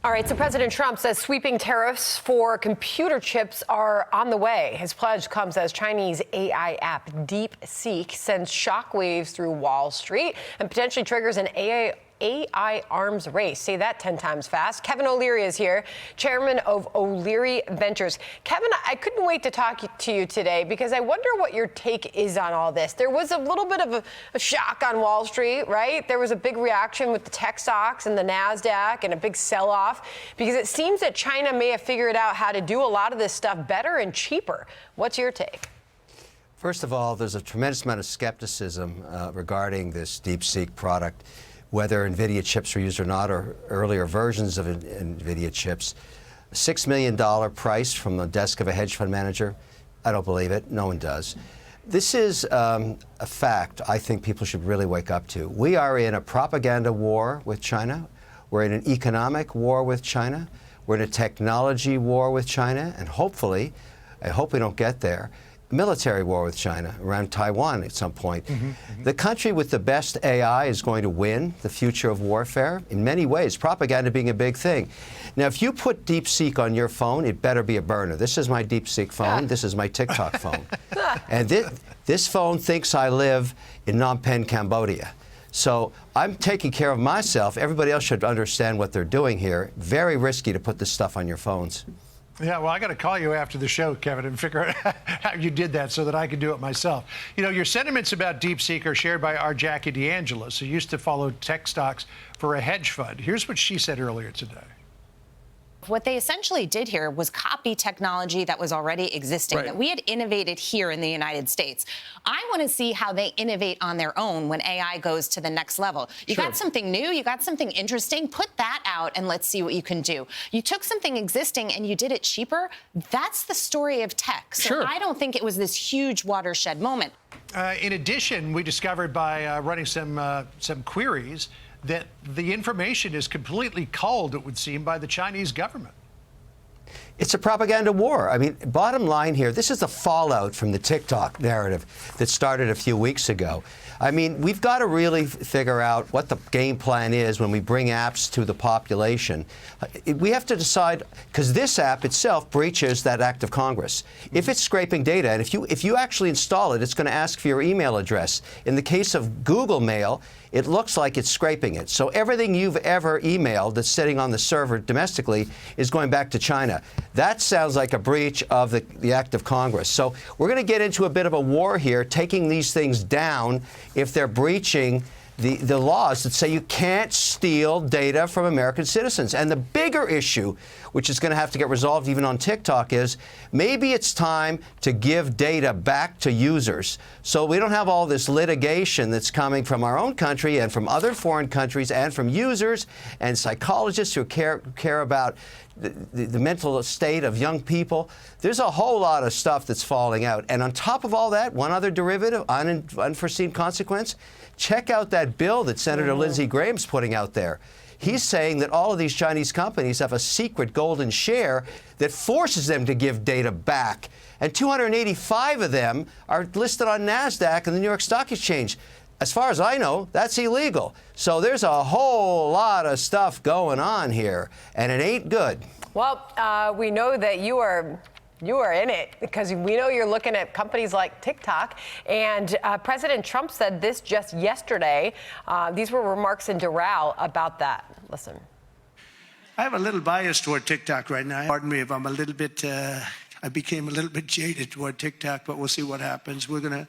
All right, so President Trump says sweeping tariffs for computer chips are on the way. His pledge comes as Chinese AI app DeepSeek sends shockwaves through Wall Street and potentially triggers an AI arms race. Say that 10 times fast. Kevin O'Leary is here, chairman of O'Leary Ventures. Kevin, I couldn't wait to talk to you today because I wonder what your take is on all this. There was a little bit of a shock on Wall Street, right? There was a big reaction with the tech stocks and the NASDAQ and a big sell-off because it seems that China may have figured out how to do a lot of this stuff better and cheaper. What's your take? First of all, there's a tremendous amount of skepticism regarding this DeepSeek product, whether NVIDIA chips were used or not, or earlier versions of NVIDIA chips. $6 million price from the desk of a hedge fund manager. I don't believe it. No one does. This is a fact I think people should really wake up to. We are in a propaganda war with China. We're in an economic war with China. We're in a technology war with China. And hopefully, I hope we don't get there, military war with China around Taiwan at some point. The country with the best AI is going to win the future of warfare in many ways, propaganda being a big thing. Now, if you put DeepSeek on your phone, it better be a burner. This is my DeepSeek phone. This is my TikTok phone. And this phone thinks I live in Phnom Penh, Cambodia. So I'm taking care of myself. Everybody else should understand what they're doing here. Very risky to put this stuff on your phones. Yeah, well, I got to call you after the show, Kevin, and figure out how you did that so that I can do it myself. You know, your sentiments about DeepSeek are shared by our Jackie DeAngelis, who used to follow tech stocks for a hedge fund. Here's what she said earlier today. What they essentially did here was copy technology that was already existing, that we had innovated here in the United States. I want to see how they innovate on their own when AI goes to the next level. You got something new, you got something interesting, put that out and let's see what you can do. You took something existing and you did it cheaper. That's the story of tech. So I don't think it was this huge watershed moment. In addition, we discovered by running some queries that the information is completely culled, it would seem, by the Chinese government. It's a propaganda war. I mean, bottom line here, this is the fallout from the TikTok narrative that started a few weeks ago. I mean, we've got to really figure out what the game plan is when we bring apps to the population. We have to decide, because this app itself breaches that act of Congress. If it's scraping data, and if you actually install it, it's going to ask for your email address. In the case of Google Mail, it looks like it's scraping it. So everything you've ever emailed that's sitting on the server domestically is going back to China. That sounds like a breach of the act of Congress. So we're going to get into a bit of a war here, taking these things down if they're breaching the laws that say you can't steal data from American citizens. And the bigger issue, which is going to have to get resolved even on TikTok, is maybe it's time to give data back to users so we don't have all this litigation that's coming from our own country and from other foreign countries and from users and psychologists who care about the mental state of young people. There's a whole lot of stuff that's falling out. And on top of all that, one other derivative, unforeseen consequence, check out that bill that Senator Lindsey Graham's putting out there. He's saying that all of these Chinese companies have a secret golden share that forces them to give data back. And 285 of them are listed on NASDAQ and the New York Stock Exchange. As far as I know, that's illegal. So there's a whole lot of stuff going on here, and it ain't good. Well, we know that you are in it because we know you're looking at companies like TikTok. And President Trump said this just yesterday. These were remarks in Doral about that. Listen. I have a little bias toward TikTok right now. Pardon me if I'm a little bit, I became a little bit jaded toward TikTok, but we'll see what happens. We're going to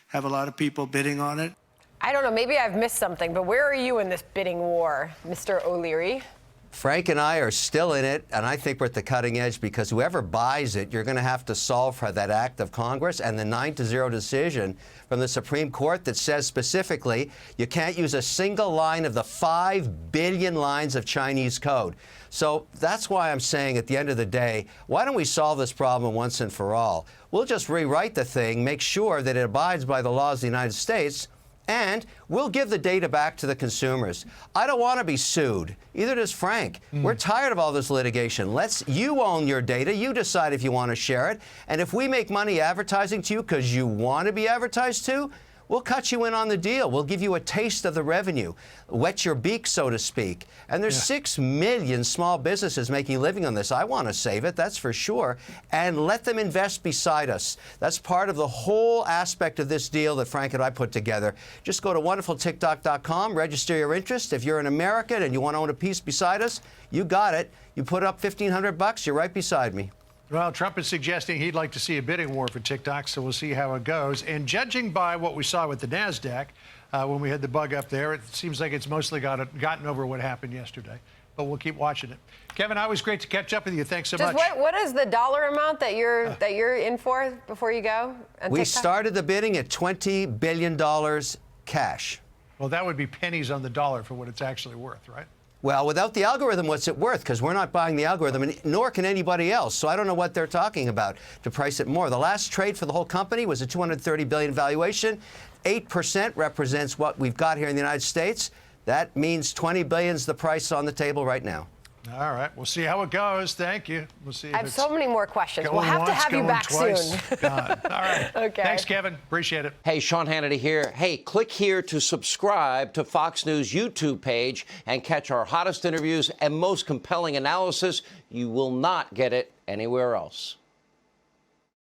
have a lot of people bidding on it. I don't know, maybe I've missed something, but where are you in this bidding war, Mr. O'Leary? Frank and I are still in it, and I think we're at the cutting edge because whoever buys it, you're going to have to solve for that act of Congress and the 9-0 decision from the Supreme Court that says specifically you can't use a single line of the 5 billion lines of Chinese code. So that's why I'm saying at the end of the day, why don't we solve this problem once and for all? We'll just rewrite the thing, make sure that it abides by the laws of the United States, and we'll give the data back to the consumers. I don't want to be sued. Either does Frank. We're tired of all this litigation. You own your data. You decide if you want to share it. And if we make money advertising to you because you want to be advertised to, we'll cut you in on the deal. We'll give you a taste of the revenue, wet your beak, so to speak. And there's 6 million small businesses making a living on this. I want to save it, that's for sure. And let them invest beside us. That's part of the whole aspect of this deal that Frank and I put together. Just go to wonderfultiktok.com, register your interest. If you're an American and you want to own a piece beside us, you got it. You put up $1,500, you're right beside me. Well, Trump is suggesting he'd like to see a bidding war for TikTok, so we'll see how it goes. And judging by what we saw with the NASDAQ when we had the bug up there, it seems like it's mostly gotten over what happened yesterday. But we'll keep watching it. Kevin, always great to catch up with you. Thanks so much. What is the dollar amount that you're in for before you go? We started the bidding at $20 billion cash. Well, that would be pennies on the dollar for what it's actually worth, right? Well, without the algorithm, what's it worth? Because we're not buying the algorithm, and nor can anybody else. So I don't know what they're talking about to price it more. The last trade for the whole company was a $230 billion valuation. 8% represents what we've got here in the United States. That means $20 billion is the price on the table right now. All right. We'll see how it goes. Thank you. We'll see. I have so many more questions. We'll have to have you back soon. All right. Okay. Thanks, Kevin. Appreciate it. Hey, Sean Hannity here. Hey, click here to subscribe to Fox News YouTube page and catch our hottest interviews and most compelling analysis. You will not get it anywhere else.